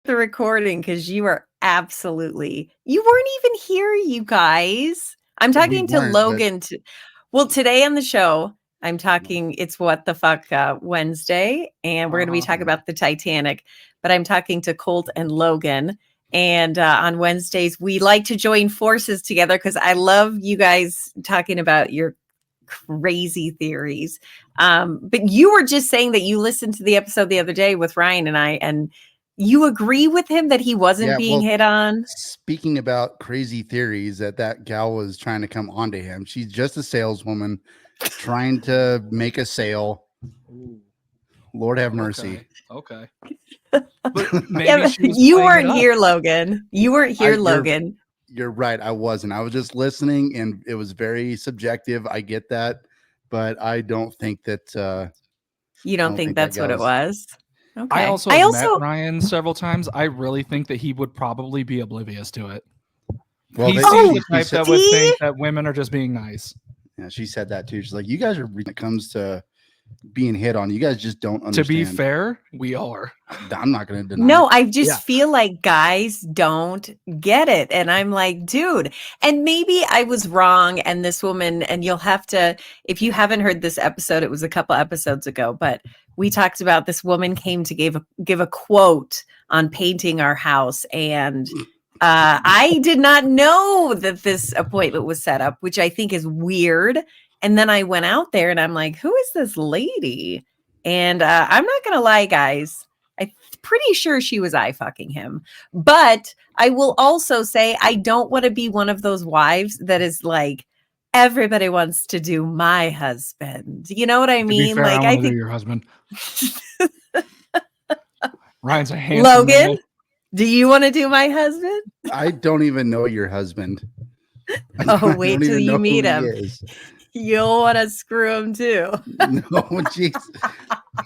the recording because you are you weren't even here, you guys. I'm talking to Logan. Well, today on the show, I'm talking, it's What the Fuck Wednesday, and we're going to be talking about the Titanic, but I'm talking to Colt and Logan. And on Wednesdays, we like to join forces together because I love you guys talking about your crazy theories. But you were just saying that you listened to the episode the other day with Ryan and I, and you agree with him that he wasn't being hit on? Speaking about crazy theories, that gal was trying to come onto him. She's just a saleswoman trying to make a sale. Ooh. Lord have mercy. Okay. But maybe you weren't here, Logan. You weren't here, Logan. You're right. I wasn't. I was just listening, and it was very subjective. I get that, but I don't think that. You don't think that's what it was? Okay. I also met Ryan several times. I really think that he would probably be oblivious to it. Well, he's the type that would think that women are just being nice. Yeah, she said that too. She's like, you guys are, when it comes to being hit on, you guys just don't understand. To be fair, we are. I'm not going to deny. No, I just feel like guys don't get it. And I'm like, dude, and maybe I was wrong. And this woman, and you'll have to, if you haven't heard this episode, it was a couple episodes ago, but we talked about this woman came to give a quote on painting our house. And I did not know that this appointment was set up, which I think is weird. And then I went out there and I'm like, who is this lady? And I'm not going to lie, guys. I'm pretty sure she was eye fucking him. But I will also say I don't want to be one of those wives that is like, everybody wants to do my husband. You know what I mean? Fair, like I think your husband. Ryan's a handsome Logan, man. Do you want to do my husband? I don't even know your husband. Oh, wait till you meet him. You'll want to screw him too. No, jeez.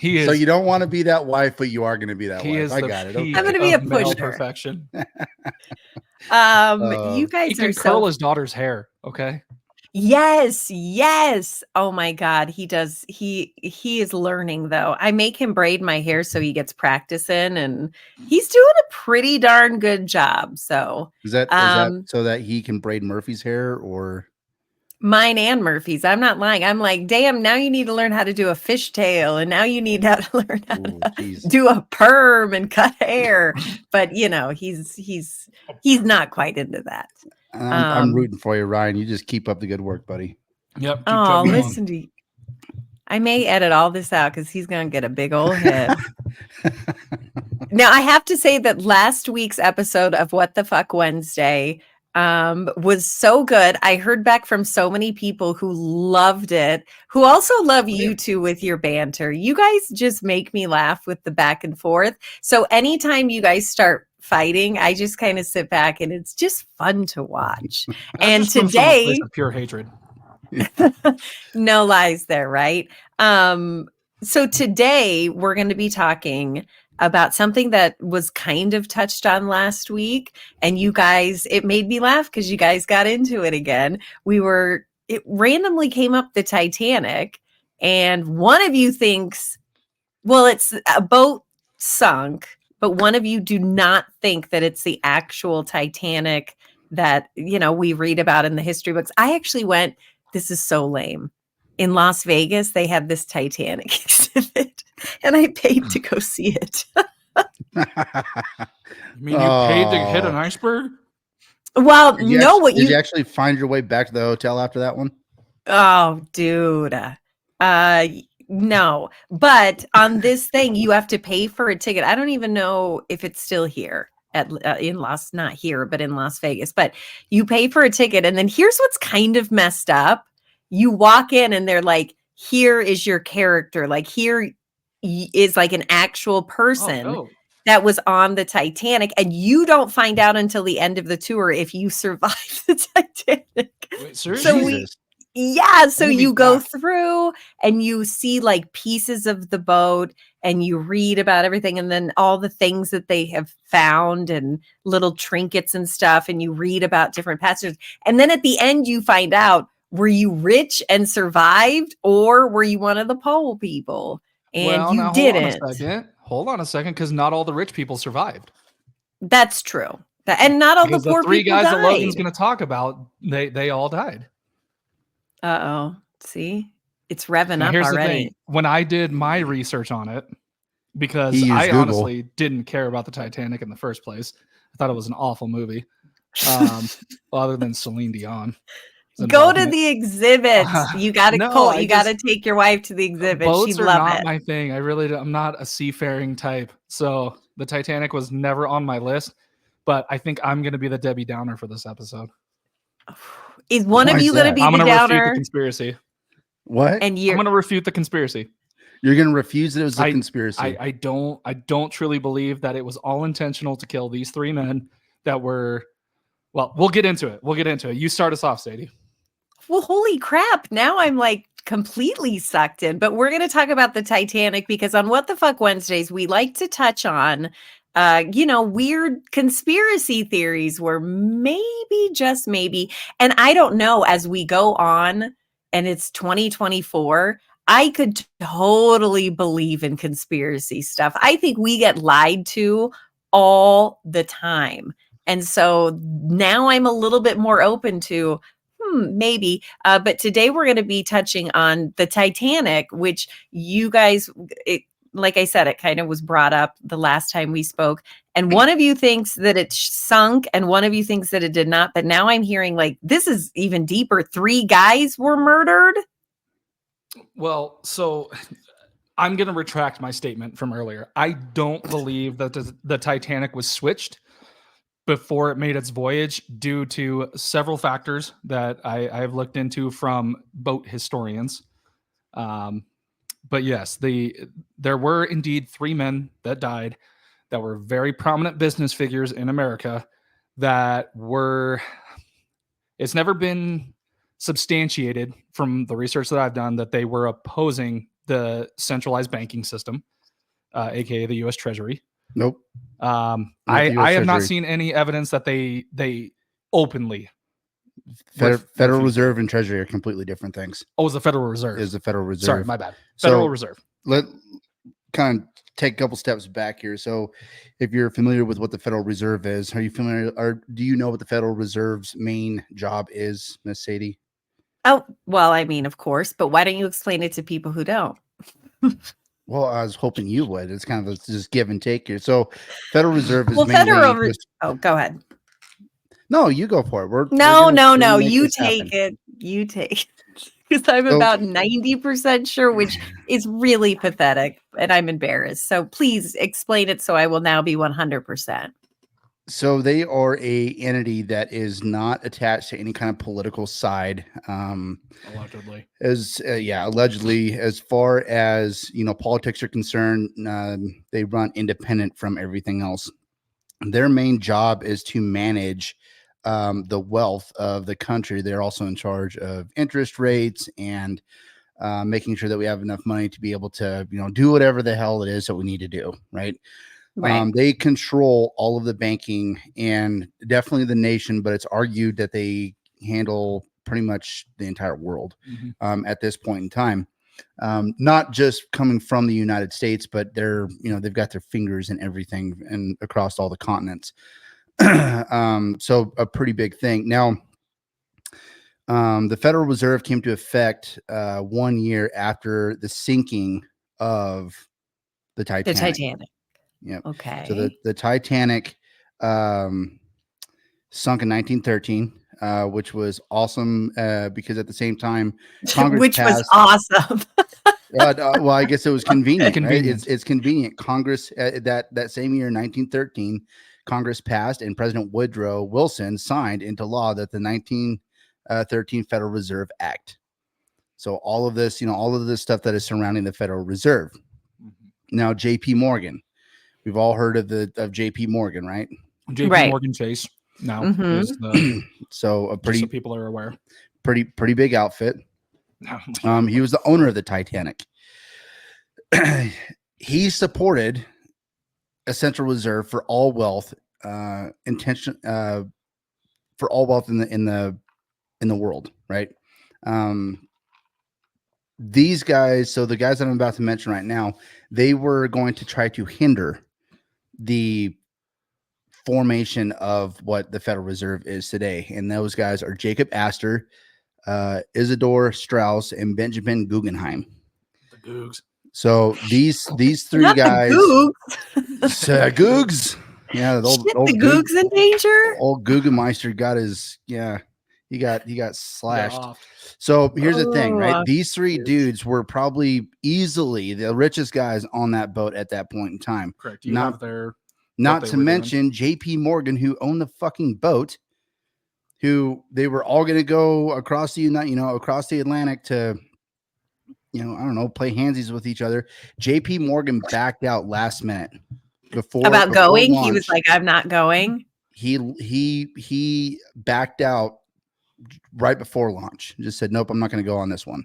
He is. So you don't want to be that wife, but you are going to be that wife. I got it. Okay. I'm going to be a pusher. Perfection. You guys he can curl his daughter's hair. Okay. Yes. Oh my God. He does. He is learning though. I make him braid my hair so he gets practice in, and he's doing a pretty darn good job. So is that so that he can braid Murphy's hair, or mine and Murphy's? I'm not lying. I'm like, damn, now you need to learn how to do a fishtail, and now you need to learn how to do a perm and cut hair. But you know, he's not quite into that. I'm rooting for you, Ryan. You just keep up the good work, buddy. Yep. Oh, listen to you. I may edit all this out because he's going to get a big old head. Now, I have to say that last week's episode of What the Fuck Wednesday was so good. I heard back from so many people who loved it, who also love you two with your banter. You guys just make me laugh with the back and forth. So anytime you guys start fighting, I just kind of sit back and it's just fun to watch. And today, pure hatred. No lies there, right? So today we're going to be talking about something that was kind of touched on last week, and you guys, it made me laugh because you guys got into it again. It randomly came up, the Titanic, and one of you thinks, well, it's a boat sunk, but one of you do not think that it's the actual Titanic that, you know, we read about in the history books. I actually went, this is so lame. In Las Vegas, they had this Titanic exhibit, and I paid to go see it. You mean you paid to hit an iceberg? Well, did you actually find your way back to the hotel after that one? Oh, dude. No, but on this thing, you have to pay for a ticket. I don't even know if it's still here not here, but in Las Vegas. But you pay for a ticket, and then here's what's kind of messed up. You walk in, and they're like, "Here is your character. Like here is like an actual person that was on the Titanic," and you don't find out until the end of the tour if you survive the Titanic. Wait, seriously? So you go through and you see like pieces of the boat and you read about everything, and then all the things that they have found and little trinkets and stuff, and you read about different passengers. And then at the end you find out, were you rich and survived, or were you one of the pole people? And you didn't. Hold on a second, because not all the rich people survived. That's true. And not all Because the poor three people guys that Logan's died. going to talk about, they all died. Uh-oh. See? It's revving Now, up here's the already. thing. When I did my research on it, because He used I Google. honestly didn't care about the Titanic in the first place. I thought it was an awful movie. Other than Celine Dion. Go to the exhibit. You got to No, you got to take your wife to the exhibit. Boats She'd are love not it. my thing. I'm not a seafaring type. So the Titanic was never on my list, but I think I'm going to be the Debbie Downer for this episode. Is one Why of is you going to that? be I'm the going to refute the downer? conspiracy. What? And I'm going to refute the conspiracy. You're going to refuse that it was a conspiracy. I don't truly believe that it was all intentional to kill these three men that were. Well, we'll get into it. You start us off, Sadie. Well, holy crap. Now I'm like completely sucked in. But we're going to talk about the Titanic because on What the Fuck Wednesdays, we like to touch on, weird conspiracy theories where maybe, just maybe, and I don't know, as we go on and it's 2024, I could totally believe in conspiracy stuff. I think we get lied to all the time. And so now I'm a little bit more open to, maybe. But today we're going to be touching on the Titanic, which you guys, like I said, it kind of was brought up the last time we spoke. And one of you thinks that it sunk and one of you thinks that it did not. But now I'm hearing like this is even deeper. 3 guys were murdered. Well, so I'm going to retract my statement from earlier. I don't believe that the Titanic was switched before it made its voyage due to several factors that I have looked into from boat historians. But yes, there were indeed 3 men that died that were very prominent business figures in America that were, it's never been substantiated from the research that I've done that they were opposing the centralized banking system, aka the U.S. Treasury. Nope. I have not seen any evidence that they openly. Federal Reserve and Treasury are completely different things. Oh, it was the Federal Reserve. Is the Federal Reserve. Sorry, my bad. Federal Reserve. Let kind of take a couple steps back here. So if you're familiar with what the Federal Reserve is, are you familiar, or do you know what the Federal Reserve's main job is, Miss Sadie? Oh, well, I mean, of course, but why don't you explain it to people who don't? Well, I was hoping you would. It's kind of just give and take here. So Federal Reserve is mainly oh, go ahead. No, you go for it. No. You take it. You take it. Because I'm about 90% sure, which is really pathetic. And I'm embarrassed. So please explain it so I will now be 100%. So they are a entity that is not attached to any kind of political side. Allegedly. Allegedly, as far as, politics are concerned, they run independent from everything else. Their main job is to manage the wealth of the country. They're also in charge of interest rates and making sure that we have enough money to be able to, do whatever the hell it is that we need to do. Right. They control all of the banking and definitely the nation, but it's argued that they handle pretty much the entire world at this point in time. Not just coming from the United States, but they've got their fingers in everything and across all the continents. So a pretty big thing. Now, the Federal Reserve came to effect 1 year after the sinking of the Titanic. Yep. Okay. So the Titanic sunk in 1913, which was awesome because at the same time, Congress passed, was awesome. Well, I guess it was convenient. Convenient. Right? It's convenient. Congress that same year, 1913, Congress passed, and President Woodrow Wilson signed into law that the 1913 Federal Reserve Act. So all of this, all of this stuff that is surrounding the Federal Reserve. Now, J.P. Morgan. We've all heard of J.P. Morgan, right? J.P. Morgan Chase. Now, so so people are aware. Pretty big outfit. He was the owner of the Titanic. He supported a central reserve for all wealth, for all wealth in the world, right? These guys, so the guys that I'm about to mention right now, they were going to try to hinder the formation of what the Federal Reserve is today. And those guys are Jacob Astor, Isidore Strauss, and Benjamin Guggenheim. The Googs. So these three Not guys, the Googs. Yeah, the Googs. old, Shit, old the Goog, Googs in danger. old Guggenmeister got his he got slashed. Yeah. So here's the thing, right? Oh, These three dude. dudes were probably easily the richest guys on that boat at that point in time. Correct. You have their Not they to were doing. mention JP Morgan, who owned the fucking boat, who they were all going to go across the across the Atlantic to, I don't know, play handsies with each other. JP Morgan backed out last minute before going. launch. He was like, "I'm not going." He backed out right before launch. Just said, "Nope, I'm not going to go on this one."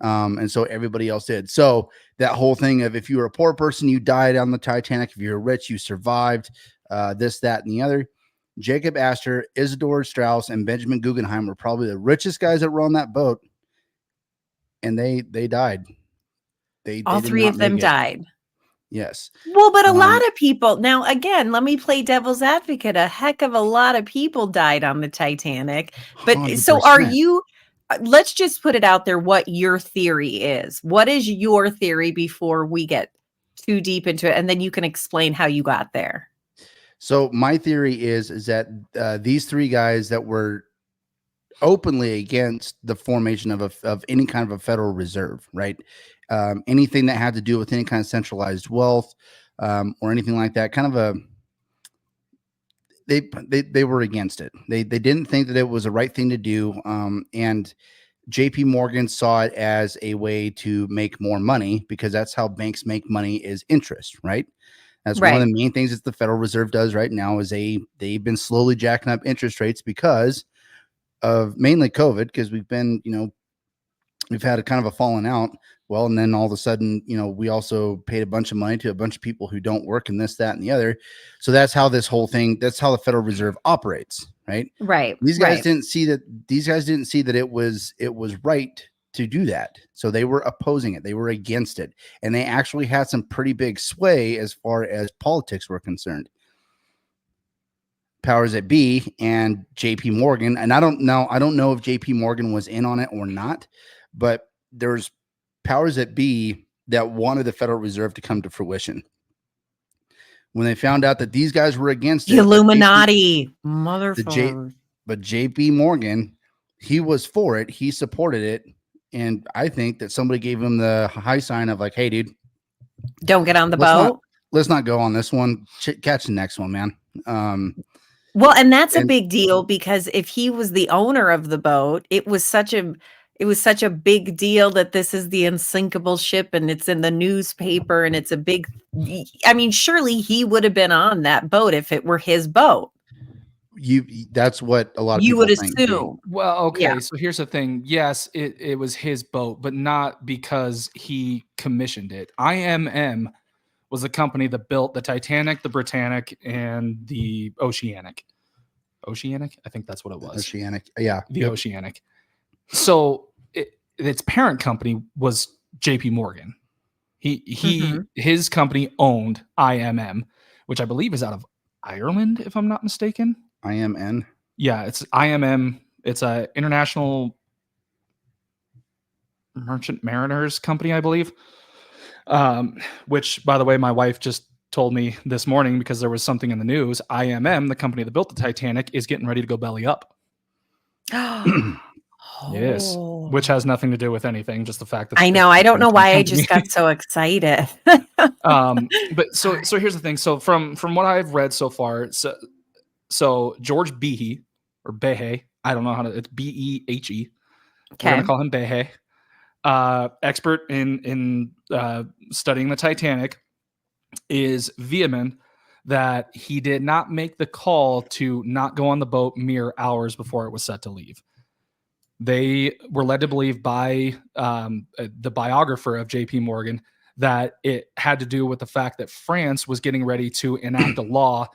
And so everybody else did. So that whole thing of if you were a poor person, you died on the Titanic. If you're rich, you survived. This, that, and the other. Jacob Astor, Isidore Strauss, and Benjamin Guggenheim were probably the richest guys that were on that boat, and they died. All did three not of them make it. died. Yes. Well, but a lot of people now, again, let me play devil's advocate. A heck of a lot of people died on the Titanic. But 100%. so are you, let's just put it out there what your theory is. What is your theory before we get too deep into it? And then you can explain how you got there. So my theory is that these three guys that were openly against the formation of any kind of a Federal Reserve, right? Anything that had to do with any kind of centralized wealth or anything like that, kind of they were against it. They didn't think that it was the right thing to do. And JP Morgan saw it as a way to make more money, because that's how banks make money, is interest, right? That's one of the main things that the Federal Reserve does right now is they've been slowly jacking up interest rates because of mainly COVID, because we've been, we've had a kind of a falling out. Well, and then all of a sudden, we also paid a bunch of money to a bunch of people who don't work in this, that, and the other. So that's how this whole thing, that's how the Federal Reserve operates, right? Right. These guys didn't see that. These guys didn't see that it was right to do that. So they were opposing it. They were against it. And they actually had some pretty big sway as far as politics were concerned. Powers that be and JP Morgan. And I don't know if JP Morgan was in on it or not, but there's powers that be that wanted the Federal Reserve to come to fruition. When they found out that these guys were against the Illuminati, motherfucker. But JP Morgan, he was for it. He supported it. And I think that somebody gave him the high sign of like, hey, dude, don't get on the boat. Let's not go on this one. Catch the next one, man. Well, and that's a big deal, because if he was the owner of the boat, it was such a big deal that this is the unsinkable ship and it's in the newspaper and it's a big, I mean, surely he would have been on that boat if it were his boat. That's what a lot of you people would think. assume. Well, okay. Yeah. So here's the thing. Yes, it was his boat, but not because he commissioned it. IMM was the company that built the Titanic, the Britannic, and the Oceanic. Oceanic? I think that's what it was. Oceanic. Yeah. The Oceanic. So its parent company was JP Morgan. His company owned IMM, which I believe is out of Ireland, if I'm not mistaken. IMN. Yeah, it's IMM. It's a International Merchant Mariners company, I believe. Which, by the way, my wife just told me this morning, because there was something in the news. IMM, the company that built the Titanic, is getting ready to go belly up. Yes, which has nothing to do with anything, just the fact that I know. I don't know why I just got so excited. But so here's the thing. So from what I've read so far, so George Behe, or Behe, I don't know how to. It's Behe. We're gonna call him Behe. Expert in studying the Titanic, is vehement that he did not make the call to not go on the boat mere hours before it was set to leave. They were led to believe by the biographer of JP Morgan that it had to do with the fact that France was getting ready to enact a law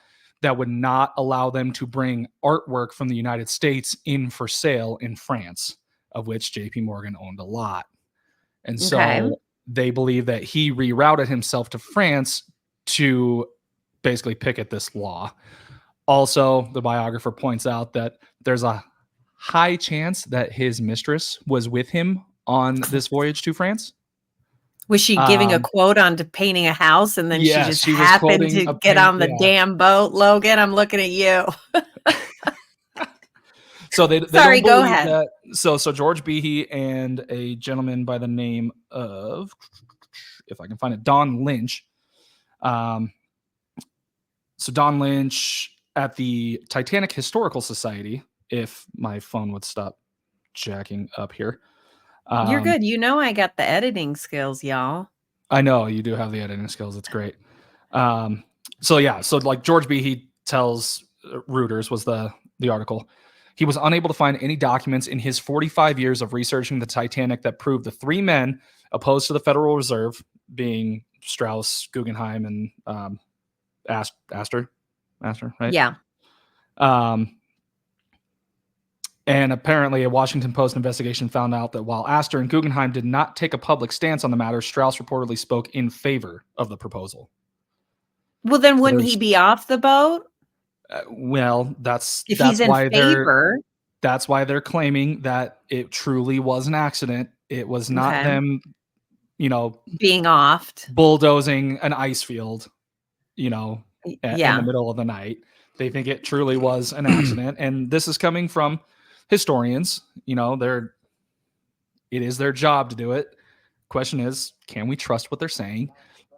that would not allow them to bring artwork from the United States in for sale in France, of which JP Morgan owned a lot. And so they believe that he rerouted himself to France to basically picket this law. Also, the biographer points out that there's a high chance that his mistress was with him on this voyage to France. Was she giving a quote on to painting a house, and then she Yes, just she was happened quoting to a get paint- on the yeah. damn boat? Logan, I'm looking at you. So they Sorry, don't go believe ahead. that. So George Behe and a gentleman by the name of, if I can find it, Don Lynch. So Don Lynch at the Titanic Historical Society, if my phone would stop jacking up here. You're good. You know I got the editing skills, y'all. I know you do have the editing skills. It's great. So like George Behe tells Reuters was the article. He was unable to find any documents in his 45 years of researching the Titanic that proved the three men opposed to the Federal Reserve, being Strauss, Guggenheim, and Astor, right? Yeah. And apparently a Washington Post investigation found out that while Astor and Guggenheim did not take a public stance on the matter, Strauss reportedly spoke in favor of the proposal. Well, then wouldn't he be off the boat? Well, that's he's in why favor. That's why they're claiming that it truly was an accident. It was not them, being offed, bulldozing an ice field, in yeah, the middle of the night. They think it truly was an accident. And this is coming from historians. It is their job to do it. Question is, can we trust what they're saying?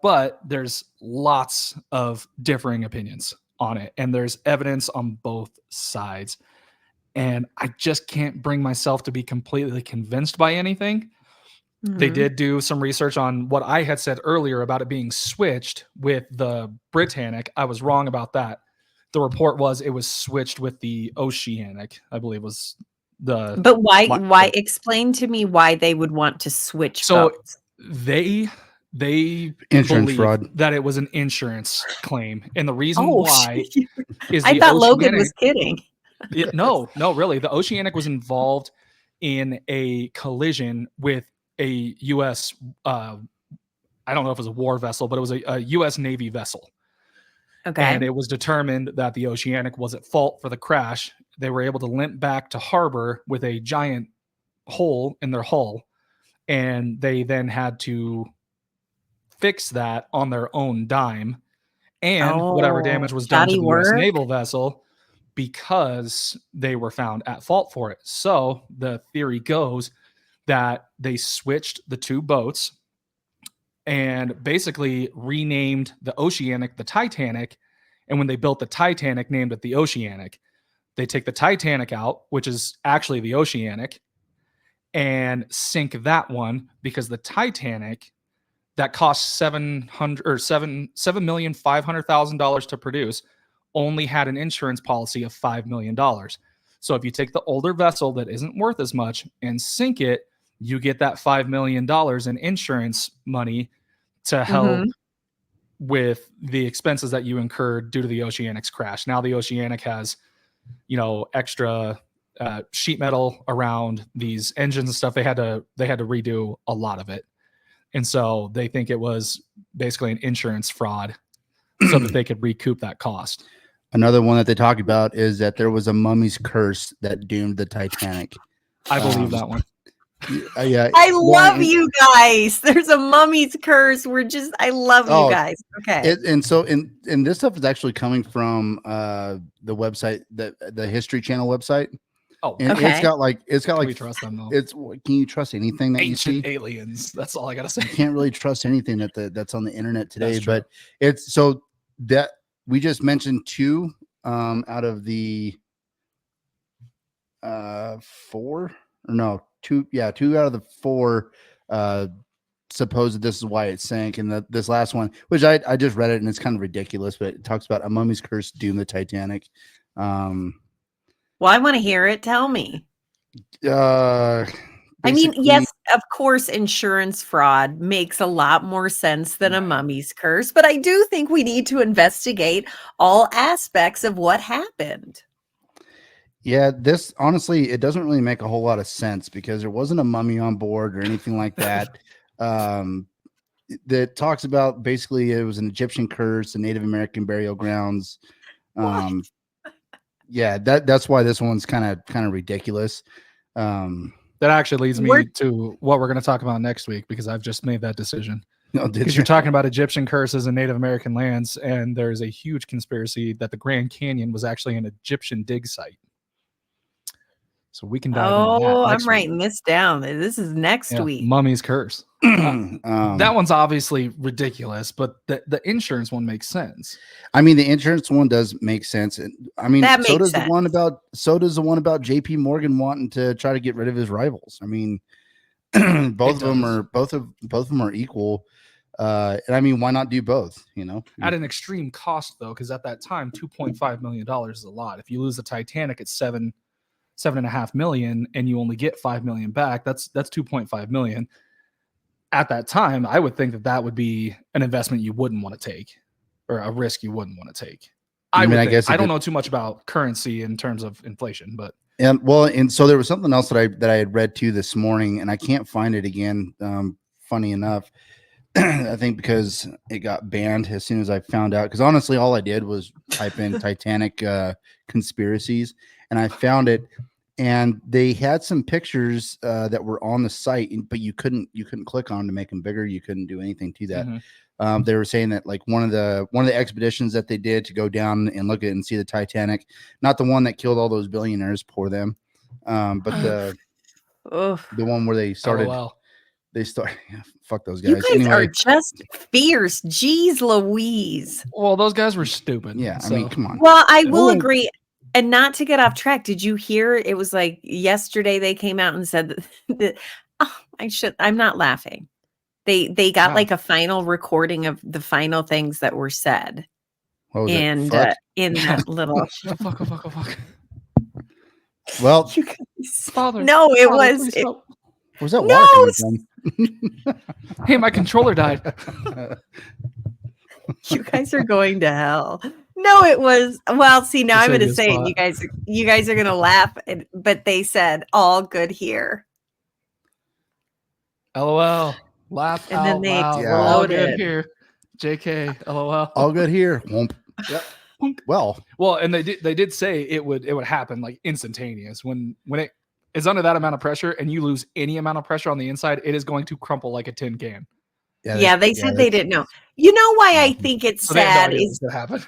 But there's lots of differing opinions on it, and there's evidence on both sides. And I just can't bring myself to be completely convinced by anything. Mm-hmm. They did do some research on what I had said earlier about it being switched with the Britannic. I was wrong about that. The report was it was switched with the Oceanic, I believe was the. But why explain to me why they would want to switch boats? They insurance fraud, that it was an insurance claim. And the reason why is I thought Logan was kidding. No, really. The Oceanic was involved in a collision with a U.S. I don't know if it was a war vessel, but it was a U.S. Navy vessel. Okay. And it was determined that the Oceanic was at fault for the crash. They were able to limp back to harbor with a giant hole in their hull. And they then had to fix that on their own dime. And whatever damage was done to the U.S. naval vessel, because they were found at fault for it. So the theory goes that they switched the two boats and basically renamed the Oceanic the Titanic. And when they built the Titanic, named it the Oceanic. They take the Titanic out, which is actually the Oceanic, and sink that one because the Titanic, that cost $7,500,000 to produce, only had an insurance policy of $5 million. So if you take the older vessel that isn't worth as much and sink it, you get that $5 million in insurance money to help with the expenses that you incurred due to the Oceanic's crash. Now the Oceanic has, extra sheet metal around these engines and stuff. They had to redo a lot of it. And so they think it was basically an insurance fraud so that they could recoup that cost. Another one that they talk about is that there was a mummy's curse that doomed the Titanic. I believe that one. Yeah, I love you guys. There's a mummy's curse. I love you guys. Okay. And this stuff is actually coming from the website, the History Channel website. Oh, and okay. It's got like can we trust them though? Can you trust anything that ancient you see? Aliens? That's all I gotta say. You can't really trust anything that's on the internet today. But it's so that we just mentioned two out of the 4 or no 2 out of the 4 supposed this is why it sank. And this last one, which I just read it and it's kind of ridiculous, but it talks about a mummy's curse doomed the Titanic. Well, I want to hear it. Tell me. I mean, yes, of course, insurance fraud makes a lot more sense than a mummy's curse, but I do think we need to investigate all aspects of what happened. Yeah, this honestly, it doesn't really make a whole lot of sense because there wasn't a mummy on board or anything like that. That talks about basically it was an Egyptian curse, the Native American burial grounds. Yeah, that's why this one's kind of ridiculous. That actually leads me to what we're going to talk about next week, because I've just made that decision. Because you're talking about Egyptian curses and Native American lands, and there's a huge conspiracy that the Grand Canyon was actually an Egyptian dig site. So we can dive into that. Oh, I'm writing this down. This is next week. Mummy's curse. That one's obviously ridiculous, but the insurance one makes sense. I mean, the insurance one does make sense. I mean, so does sense. the one about JP Morgan wanting to try to get rid of his rivals. I mean, both of them are equal. And I mean, why not do both? You know, at an extreme cost though, because at that time, $2.5 million is a lot. If you lose the Titanic at $7.5 million, and you only get $5 million back, that's $2.5 million. At that time, I would think that would be an investment you wouldn't want to take, or a risk you wouldn't want to take. I guess I don't know too much about currency in terms of inflation, but and so there was something else that I had read too this morning, and I can't find it again. Funny enough, I think because it got banned as soon as I found out. Because honestly, all I did was type in Titanic conspiracies, and I found it. And they had some pictures that were on the site, but you couldn't click on them to make them bigger. You couldn't do anything to that. Mm-hmm. They were saying that like one of the expeditions that they did to go down and look at and see the Titanic, not the one that killed all those billionaires, poor them, but the one where they started. Fuck those guys. You guys are just fierce. Jeez Louise. Well, those guys were stupid. Yeah, I mean, come on. Well, I will agree. And not to get off track, did you hear? It was like yesterday they came out and said that I'm not laughing. They got like a final recording of the final things that were said. And in that little fuck. Well, you guys, no, it was. Was that water coming from? Hey, my controller died. You guys are going to hell. No, it was. Well, see, now I'm going to say it. You guys are going to laugh, but they said all good here. LOL. Laugh and out then they loud. exploded. All good here. JK. LOL. All good here. Womp. Yep. Well, and they did say it would happen like instantaneous when it is under that amount of pressure, and you lose any amount of pressure on the inside, it is going to crumple like a tin can. Yeah, they said they didn't know. You know why I think it's sad is that happened.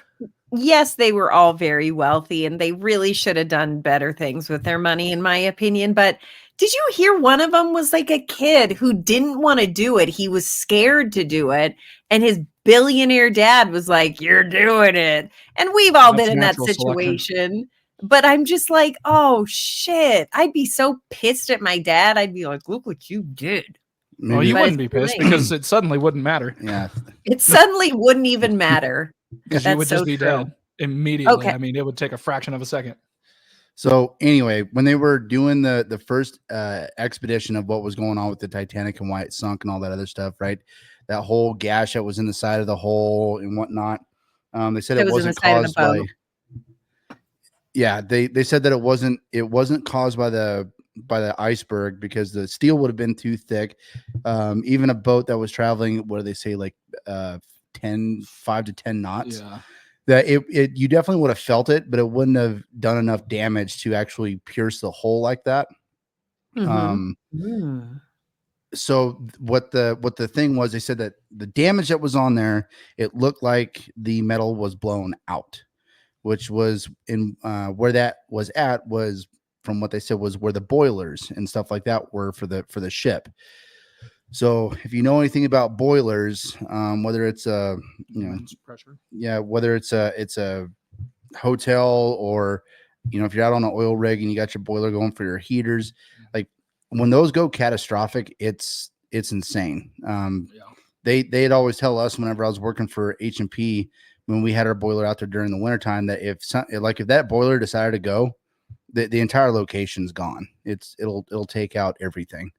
Yes, they were all very wealthy, and they really should have done better things with their money, in my opinion. But did you hear one of them was like a kid who didn't want to do it? He was scared to do it, and his billionaire dad was like, "You're doing it." And we've all been in that situation. Selection. But I'm just like, oh shit! I'd be so pissed at my dad. I'd be like, "Look what you did." Well, you wouldn't be pissed because it suddenly wouldn't matter. Yeah, it suddenly wouldn't even matter. Because you would just be dead immediately. Okay. I mean, it would take a fraction of a second. So anyway, when they were doing the first expedition of what was going on with the Titanic and why it sunk and all that other stuff, right? That whole gash that was in the side of the hole and whatnot. They said it wasn't caused by. Yeah, they said that it wasn't caused by the iceberg because the steel would have been too thick. Even a boat that was traveling, what do they say, like 5 to 10 knots. Yeah. That you definitely would have felt it, but it wouldn't have done enough damage to actually pierce the hole like that. Mm-hmm. So what the thing was, they said that the damage that was on there, it looked like the metal was blown out, which was in where that was at was, from what they said, was where the boilers and stuff like that were for the ship. So if you know anything about boilers, whether it's pressure, whether it's a hotel or, if you're out on an oil rig and you got your boiler going for your heaters, like when those go catastrophic, it's insane. They had always tell us whenever I was working for H&P, when we had our boiler out there during the wintertime, that if that boiler decided to go, the entire location's gone. It'll take out everything.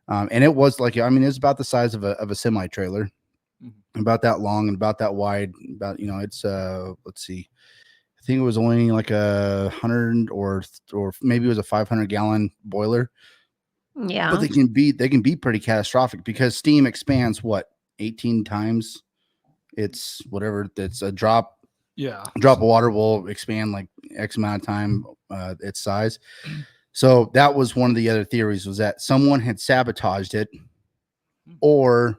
And it was like, it's about the size of a semi trailer, about that long and about that wide. About, it's let's see, I think it was only like 100 or maybe it was a 500 gallon boiler. Yeah, but they can be pretty catastrophic because steam expands 18 times. It's whatever. It's a drop. Yeah. drop of water will expand like X amount of time its size. So that was one of the other theories, was that someone had sabotaged it, or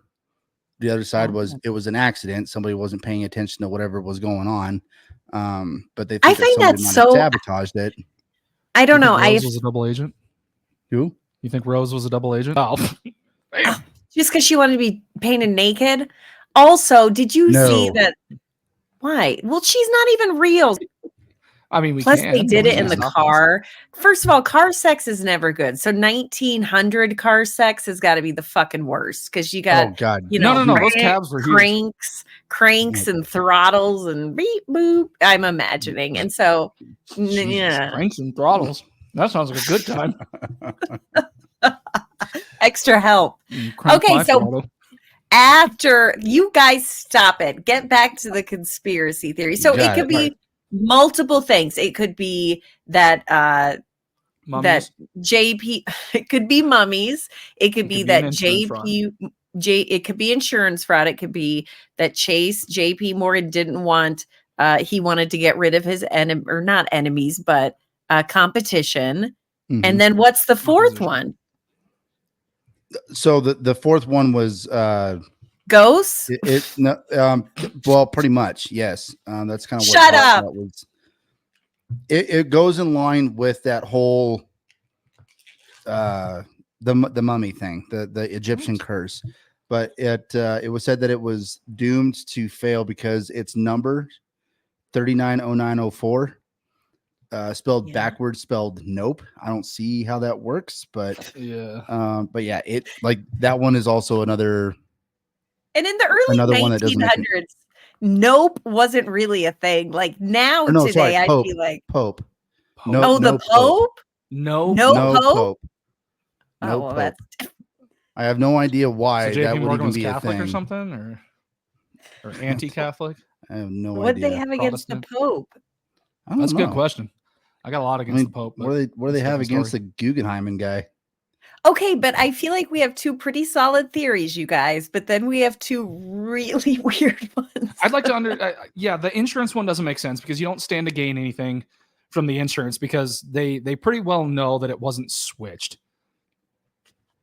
the other side was it was an accident. Somebody wasn't paying attention to whatever was going on. But they I think that find somebody that might have so. sabotaged it. I don't You know. think I Rose was a double agent? Who? You think Rose was a double agent? Oh, bam. just because she wanted to be painted naked. Also, did you see No. that? Why? Well, she's not even real. I mean, we Plus, can. they did it in Nobody's the gonna stop us. car. First of all, car sex is never good. So 1900 car sex has got to be the fucking worst because you got, Oh God. you know, No. Those cabs were huge. cranks and throttles and beep boop. I'm imagining, and so Jesus, yeah, cranks and throttles. That sounds like a good time. extra help. Crank Okay, my so throttle. after you guys stop it, get back to the conspiracy theory. So it Got could it. be multiple things. It could be that Mummies. that JP, it could be mummies. It could be an that insurance fraud. it could be insurance fraud. It could be that JP Morgan didn't want, he wanted to get rid of his enemy, or not enemies, but competition. Mhm. And then what's the fourth Opposition. one? So the fourth one was Ghosts? well, pretty much, yes. That's kind of what Shut up. that was. It goes in line with that whole the mummy thing, the Egyptian curse, but it was said that it was doomed to fail because its number 390904 spelled backwards, spelled nope. I don't see how that works, but yeah, it like that one is also another. And in the early one that doesn't make 1900s, nope wasn't really a thing. Like now Or no, today, sorry, I'd Pope. be like, Pope. oh, the Pope? No. No No Pope? Pope. Oh, No well, Pope. that's I have no idea why So that JP would Morgan even was be a Catholic thing. or something, or anti-Catholic? I have no what idea. they have against the Protestant? Pope. I don't That's a know. good question. I got a lot I against mean, the Pope. what do they that's a have different against story. the Guggenheimen guy? Okay, but I feel like we have two pretty solid theories, you guys, but then we have two really weird ones. I'd like to yeah, the insurance one doesn't make sense because you don't stand to gain anything from the insurance because they pretty well know that it wasn't switched.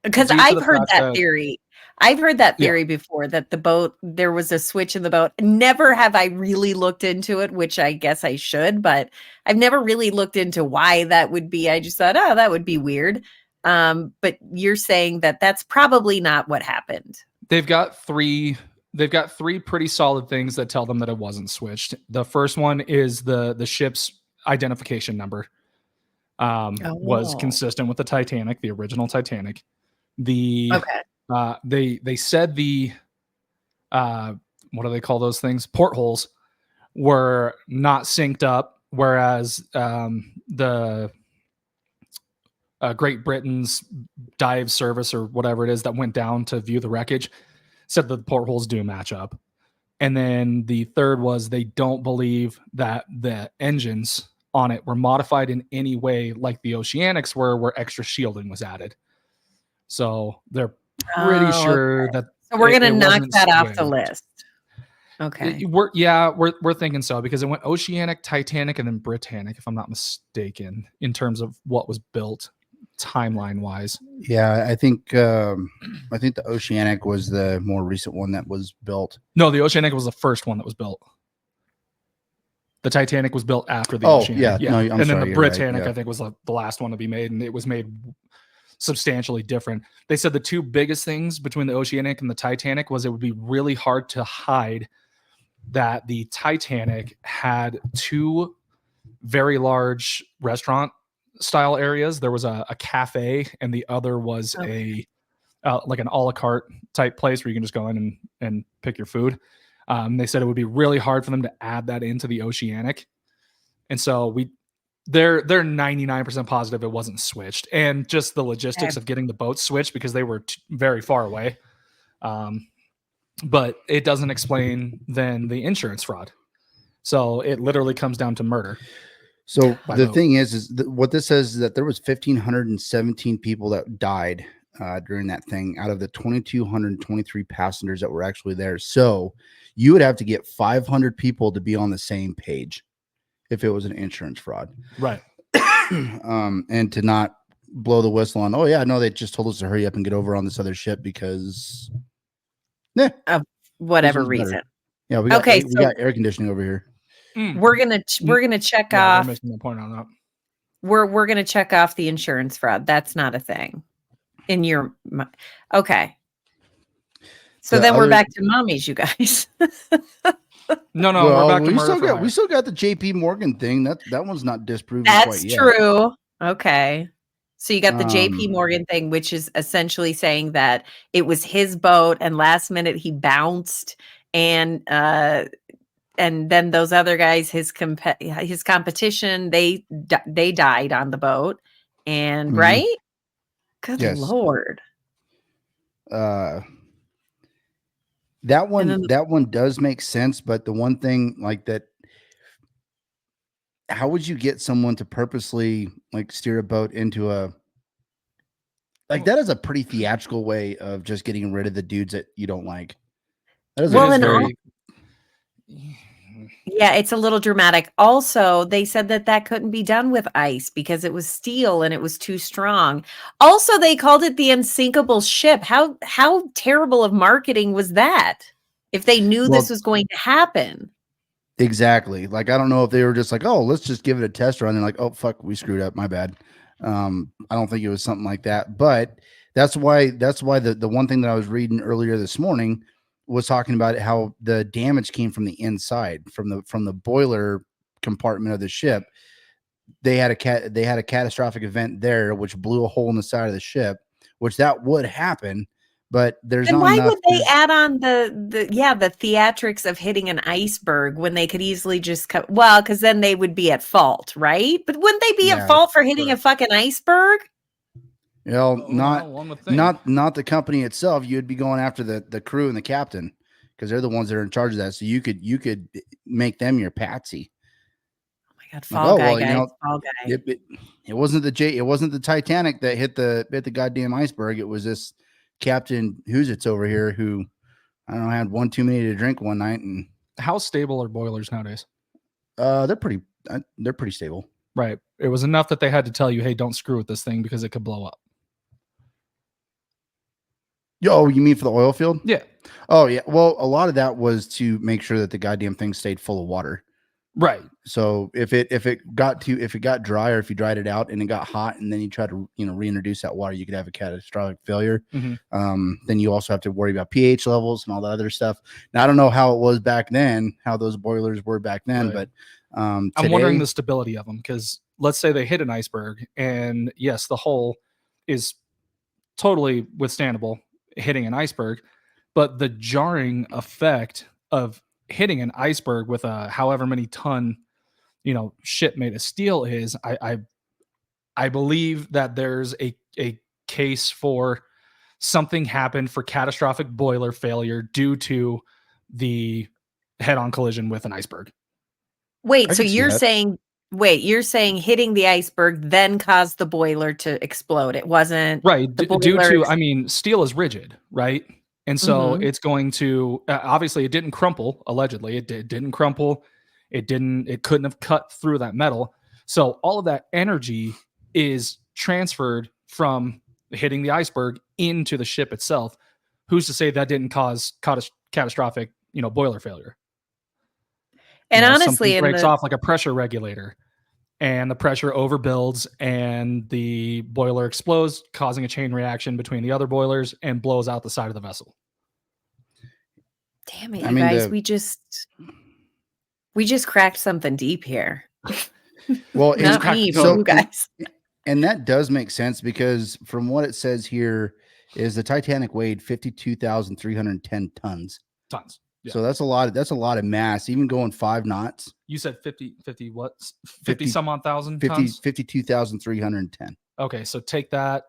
Because Due to I've the heard fact that that- theory. I've heard that Yeah. theory before, that the boat, there was a switch in the boat. Never have I really looked into it, which I guess I should, but I've never really looked into why that would be. I just thought, oh, that would be weird. But you're saying that that's probably not what happened. They've got three pretty solid things that tell them that it wasn't switched. The first one is the ship's identification number was consistent with the Titanic, the original Titanic. They said the what do they call those things? Portholes were not synced up, whereas the Great Britain's dive service or whatever it is that went down to view the wreckage said that the portholes do match up. And then the third was they don't believe that the engines on it were modified in any way like the Oceanics were, where extra shielding was added. So they're pretty sure that so we're going to knock wasn't that off the switched. list. Okay. We're thinking so because it went Oceanic, Titanic, and then Britannic, if I'm not mistaken, in terms of what was built timeline wise. Yeah, I think the Oceanic was the more recent one that was built. No, the Oceanic was the first one that was built. The Titanic was built after the Oceanic. Yeah. No, I'm and then sorry, the you're Britannic, right, yeah. I think, was the last one to be made, and it was made substantially different. They said the two biggest things between the Oceanic and the Titanic was it would be really hard to hide that the Titanic had two very large restaurant style areas. There was a cafe, and the other was like an a la carte type place where you can just go in and pick your food. They said it would be really hard for them to add that into the Oceanic. And so they're 99% positive it wasn't switched, and just the logistics of getting the boats switched because they were very far away. But it doesn't explain then the insurance fraud. So it literally comes down to murder. So the thing is what this says is that there was 1,517 people that died during that thing out of the 2,223 passengers that were actually there. So you would have to get 500 people to be on the same page if it was an insurance fraud. Right. And to not blow the whistle on, oh yeah, no, they just told us to hurry up and get over on this other ship because Of whatever this one's better. reason. Yeah, we got Okay, we so- got air conditioning over here. We're gonna check Yeah, off. we're missing the point on that. We're gonna check off the insurance fraud. That's not a thing in your. Okay. So The then we're other- back to Mummies, you guys. No, Well, we're back to murder for hire. we still got the JP Morgan thing. That one's not disproven That's quite yet. true. Okay. So you got the JP Um, Morgan thing, which is essentially saying that it was his boat and last minute he bounced and then those other guys, his competition, they died on the boat. And Mhm. right? Good Yes. Lord. That then one does make sense, but the one thing like that, how would you get someone to purposely like steer a boat into a like that is a pretty theatrical way of just getting rid of the dudes that you don't like. That is Well, a and very Yeah, it's a little dramatic. Also, they said that couldn't be done with ice because it was steel and it was too strong. Also, they called it the unsinkable ship. How terrible of marketing was that? If they knew this was going to happen. exactly. Like I don't know if they were just like, oh, let's just give it a test run and like, oh fuck, we screwed up. My bad. I don't think it was something like that. But that's why the one thing that I was reading earlier this morning was talking about how the damage came from the inside, from the boiler compartment of the ship. They had a catastrophic event there, which blew a hole in the side of the ship, which that would happen. But there's And not why enough. would they add on the theatrics of hitting an iceberg when they could easily just well, because then they would be at fault, right? But wouldn't they be at fault for hitting a fucking iceberg? You know, one would think. not the company itself. You'd be going after the crew and the captain because they're the ones that are in charge of that. So you could make them your patsy. Oh my God, Fall Guy, guys, Fall Guy. It wasn't the Titanic that hit the goddamn iceberg. It was this Captain who's it's over here who I don't know had one too many to drink one night. And How stable are boilers nowadays? they're pretty stable. Right. It was enough that they had to tell you, hey, don't screw with this thing because it could blow up. Yo, you mean for the oil field? Yeah. Oh yeah. Well, a lot of that was to make sure that the goddamn thing stayed full of water. Right. So if it got dry, or if you dried it out and it got hot and then you try to reintroduce that water, you could have a catastrophic failure. Mm-hmm. Then you also have to worry about pH levels and all that other stuff. Now I don't know how it was back then, how those boilers were back then, Right. but I'm today, wondering the stability of them because let's say they hit an iceberg and yes, the hull is totally withstandable hitting an iceberg, but the jarring effect of hitting an iceberg with a however many ton, ship made of steel is, I believe that there's a case for something happened for catastrophic boiler failure due to the head-on collision with an iceberg. Wait, I so can see you're that. you're saying hitting the iceberg then caused the boiler to explode. It wasn't Right. the Due boiler. to, I mean, steel is rigid, right? And so Mhm. it's going to, obviously it didn't crumple, allegedly. It didn't crumple. It couldn't have cut through that metal. So all of that energy is transferred from hitting the iceberg into the ship itself. Who's to say that didn't cause catastrophic, boiler failure? And Something honestly, in breaks the off like a pressure regulator and the pressure overbuilds and the boiler explodes, causing a chain reaction between the other boilers and blows out the side of the vessel. damn it, I you mean, guys, we just cracked something deep here. well, Not cracked me, the but code. you guys. and that does make sense because from what it says here is the Titanic weighed 52,310 tons. Tons. Yeah. So that's a lot of mass, even going 5 knots. You said 50 what? 50 some odd thousand 50, tons? 52,310. Okay, so take that,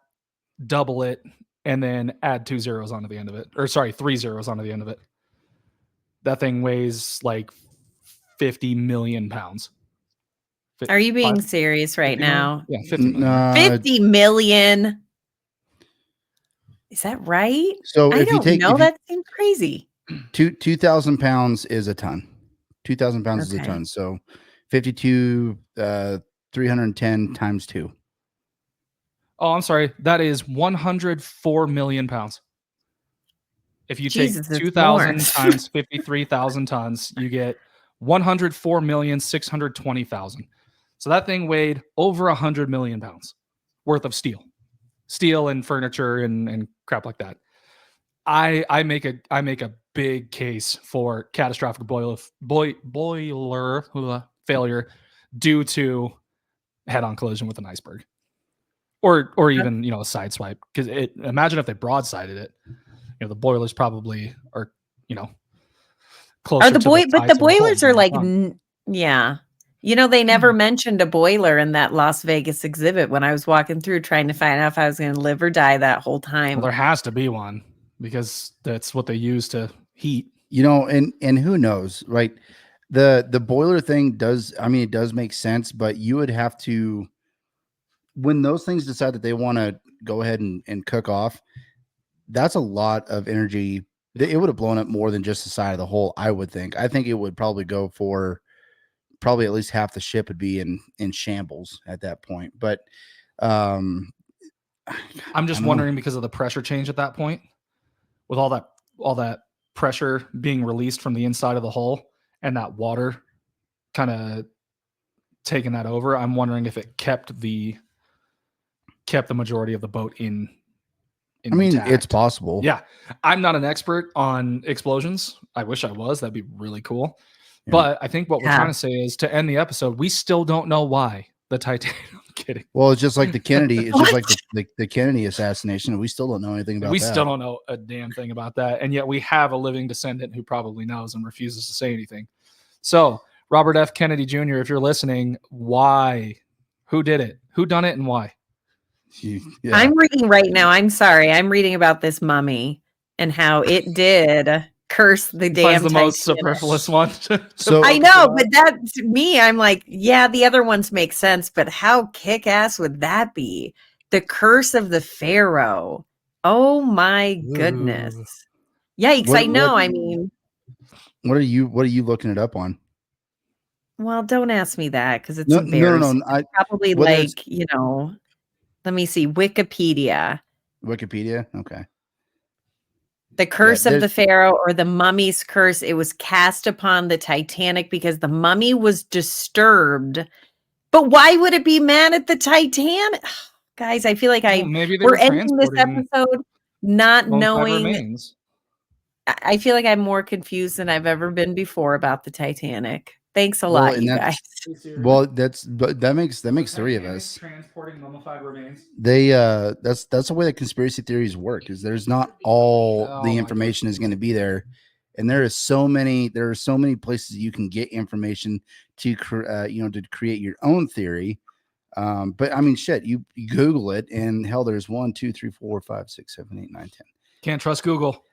double it, and then add 2 zeros onto the end of it. Or sorry, 3 zeros onto the end of it. That thing weighs like 50 million pounds. Are you being 5 serious right 50 million? now? Yeah, 50 million. 50 million. Is that right? So I if you don't take know. That seems crazy. 2,000 pounds is a ton. 2,000 pounds is a Okay. ton. So 52, 310 times 2. Oh, I'm sorry. That is 104 million pounds. If you take Jesus, it's more. 2,000 times 53,000 tons, you get 104,620,000. So that thing weighed over 100 million pounds worth of steel and furniture and crap like that. I make a big case for catastrophic boiler failure due to head-on collision with an iceberg, or even a side swipe. Because imagine if they broadsided it, the boilers probably are closer Are the to the but the sides of the hull boilers are than the like, front. yeah. They never mentioned a boiler in that Las Vegas exhibit when I was walking through trying to find out if I was going to live or die that whole time. Well, there has to be one because that's what they use to heat. And who knows, right? The boiler thing does, it does make sense, but you would have to, when those things decide that they want to go ahead and cook off, that's a lot of energy. It would have blown up more than just the side of the hole, I would think. I think it would probably go for probably at least half the ship would be in shambles at that point. But I'm just wondering, because of the pressure change at that point, with all that pressure being released from the inside of the hull and that water kind of taking that over, I'm wondering if it kept the majority of the boat in intact. It's possible. Yeah. I'm not an expert on explosions. I wish I was. That'd be really cool. Yeah. But I think what we're trying to say is, to end the episode, we still don't know why the Titanic. I'm kidding. Well, it's just like the Kennedy. It's just like the Kennedy assassination. We still don't know anything about that. We still don't know a damn thing about that. And yet we have a living descendant who probably knows and refuses to say anything. So, Robert F. Kennedy Jr., if you're listening, why? Who did it? Who done it and why? Yeah. I'm reading right now. I'm sorry. I'm reading about this mummy and how it did curse the damn the most superfluous one. So I know, but that, to me, I'm like, yeah, the other ones make sense, but how kick-ass would that be? The curse of the pharaoh. Oh my goodness. Yikes. I know. What are you looking it up on? Well, don't ask me that, because it's embarrassing. No. Probably like, let me see, Wikipedia. Okay. The curse of the pharaoh, or the mummy's curse. It was cast upon the Titanic because the mummy was disturbed. But why would it be mad at the Titanic? Guys, I feel like we're ending this episode not knowing. I feel like I'm more confused than I've ever been before about the Titanic. Thanks a lot, you guys. Well, that makes 3 of us. Transporting mummified remains. That's the way that conspiracy theories work. Is there's not all the information is going to be there, and there are so many places you can get information to to create your own theory. But shit, you Google it, and hell, there's 1, 2, 3, 4, 5, 6, 7, 8, 9, 10. Can't trust Google.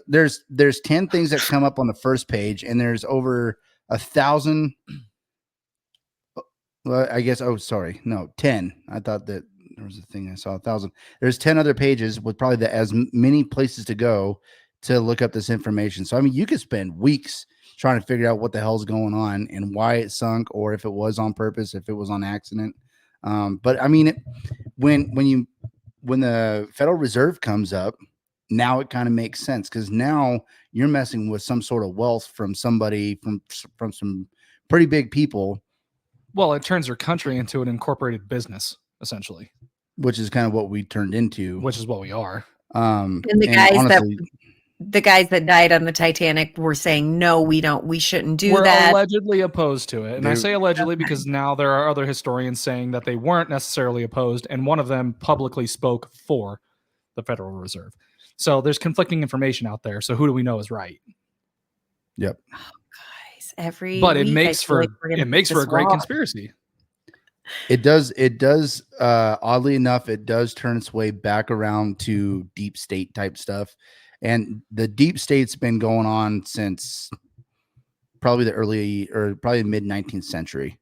There's 10 things that come up on the first page, and there's over 1,000. Well, I guess. Oh, sorry. No, 10. I thought that there was a thing I saw 1,000. There's 10 other pages with probably as many places to go to look up this information. So, you could spend weeks trying to figure out what the hell's going on and why it sunk, or if it was on purpose, if it was on accident. But when the Federal Reserve comes up, now it kind of makes sense, because now you're messing with some sort of wealth from somebody, from some pretty big people. Well, it turns your country into an incorporated business, essentially, which is kind of what we turned into, which is what we are. And the guys that died on the Titanic were saying, no, we shouldn't do that. We're allegedly opposed to it. And I say allegedly because now there are other historians saying that they weren't necessarily opposed, and one of them publicly spoke for the Federal Reserve. So there's conflicting information out there. So who do we know is right? Yep. Oh, guys, but it makes for a great conspiracy. It does. Oddly enough, it does turn its way back around to deep state type stuff. And the deep state's been going on since probably the mid 19th century.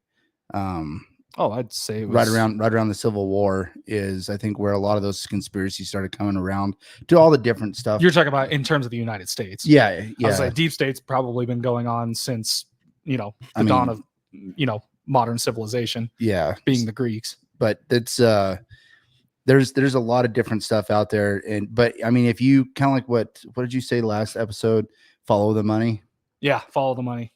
Oh, I'd say it was right around the Civil War is, I think, where a lot of those conspiracies started coming around to all the different stuff. You're talking about in terms of the United States. Yeah, I was like, deep state's probably been going on since, the dawn of, modern civilization. Yeah, being the Greeks. But it's there's a lot of different stuff out there, but I mean, if you kind of like what did you say last episode? Follow the money. Yeah, follow the money.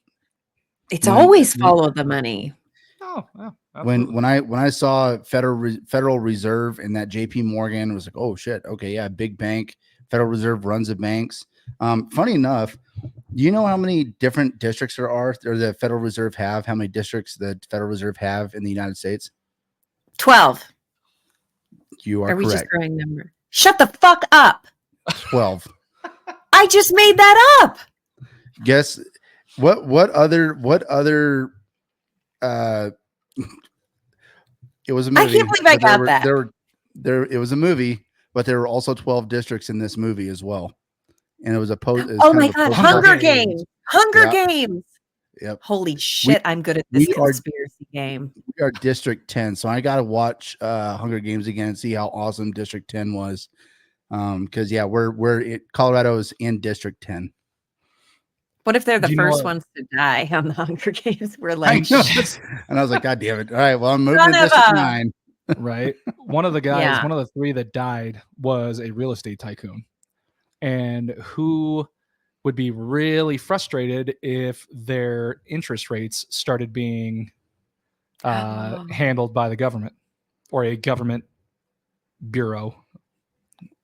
It's always follow the money. Oh, yeah. When I saw Federal Reserve and that JP Morgan, was like, oh shit, okay, yeah, big bank. Federal Reserve runs the banks. Funny enough, do you know how many different districts there are, or the Federal Reserve have? How many districts the Federal Reserve have in the United States? 12. You are we correct. Just throwing number? Shut the fuck up. 12. I just made that up. Guess what other it was a movie. I can't believe I got that. It was a movie, but there were also 12 districts in this movie as well. And it was a post. Oh my God. Hunger Games. Hunger Games. Yep. Holy shit. I'm good at this conspiracy game. We are District 10. So I got to watch Hunger Games again and see how awesome District 10 was. Cause yeah, Colorado's in District 10. What if they're the first ones to die on the Hunger Games? We're like, and I was like, God damn it. All right. Well, I'm moving to District 9. Right. One of the guys, one of the three that died was a real estate tycoon, and who would be really frustrated if their interest rates started being handled by the government or a government bureau,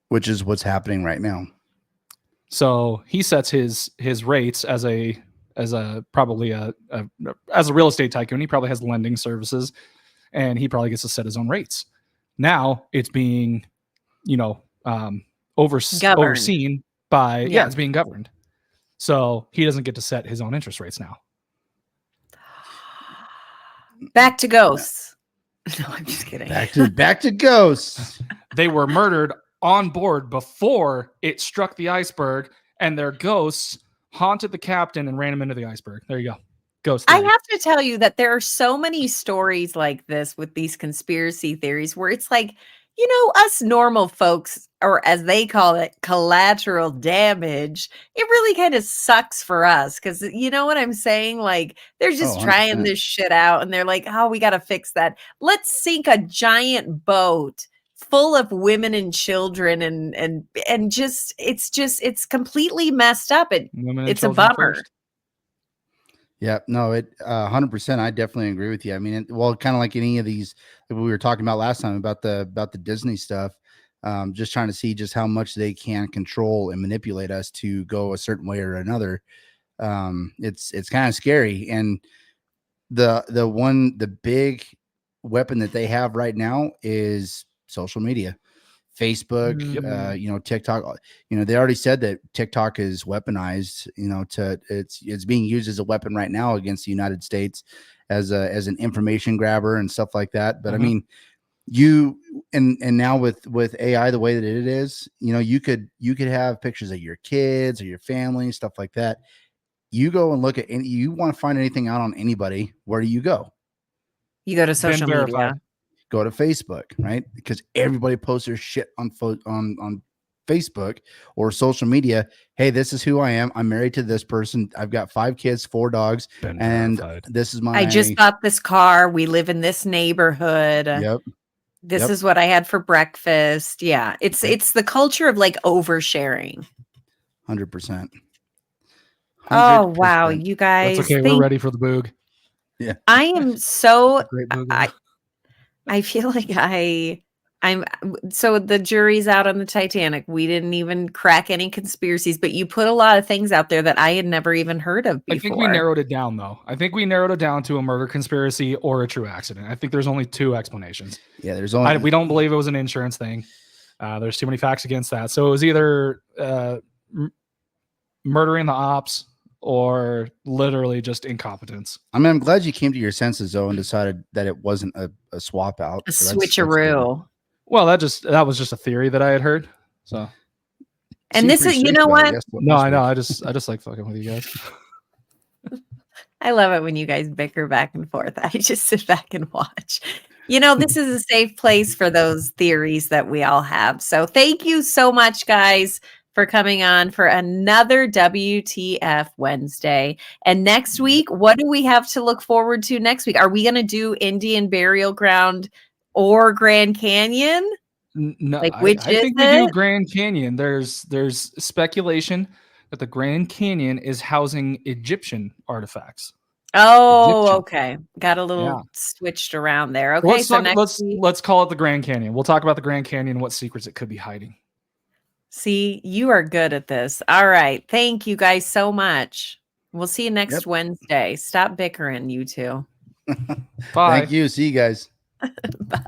which is what's happening right now. So he sets his rates as a probably as a real estate tycoon. He probably has lending services, and he probably gets to set his own rates. Now it's being, overseen by it's being governed. So he doesn't get to set his own interest rates now. Back to ghosts. No, I'm just kidding. Back to ghosts. They were murdered on board before it struck the iceberg, and their ghosts haunted the captain and ran him into the iceberg. There you go. Ghost theory. I have to tell you that there are so many stories like this with these conspiracy theories where it's like, us normal folks, or as they call it, collateral damage, it really kind of sucks for us because you know what I'm saying? Like they're just trying this shit out and they're like, oh, we got to fix that. Let's sink a giant boat full of women and children and just it's completely messed up. It's a bummer. First. Yeah, no, 100%. I definitely agree with you. I mean, kind of like any of these that we were talking about last time about the Disney stuff, just trying to see just how much they can control and manipulate us to go a certain way or another. It's kind of scary. And the big weapon that they have right now is social media. Facebook, TikTok, they already said that TikTok is weaponized, it's being used as a weapon right now against the United States as an information grabber and stuff like that. But I mean, and now with AI, the way that it is, you could have pictures of your kids or your family, stuff like that. You go and look at you want to find anything out on anybody. Where do you go? You go to social media. Go to Facebook, right? Because everybody posts their shit on Facebook or social media. Hey, this is who I am. I'm married to this person. I've got 5 kids, 4 dogs, this is my. I just bought this car. We live in this neighborhood. Yep. This is what I had for breakfast. Yeah, it's the culture of like oversharing. 100%. Oh wow, you guys! That's okay. We're ready for the boog. Yeah, I am so. I feel like I'm so the jury's out on the Titanic. We didn't even crack any conspiracies, but you put a lot of things out there that I had never even heard of before. I think we narrowed it down though. I think we narrowed it down to a murder conspiracy or a true accident. I think there's only 2 explanations. Yeah, there's only we don't believe it was an insurance thing. There's too many facts against that. So it was either murdering the ops or literally just incompetence. I mean, I'm glad you came to your senses though and decided that it wasn't a swap out. A switcheroo. Well, that was just a theory that I had heard. So, and this is, you know what? No, I know. I just like fucking with you guys. I love it when you guys bicker back and forth. I just sit back and watch. You know, this is a safe place for those theories that we all have. So thank you so much, guys, for coming on for another WTF Wednesday. And next week, what do we have to look forward to next week? Are we going to do Indian Burial Ground or Grand Canyon? No, Like, which I is think we do it? Grand Canyon. There's speculation that the Grand Canyon is housing Egyptian artifacts. Oh, Egyptian. okay. Got a Yeah. little switched around there. Well, Okay, so next week. let's call it the Grand Canyon. We'll talk about the Grand Canyon and what secrets it could be hiding. See, you are good at this. All right. Thank you guys so much. We'll see you next Wednesday. Stop bickering, you two. Bye. Thank you. See you guys. Bye.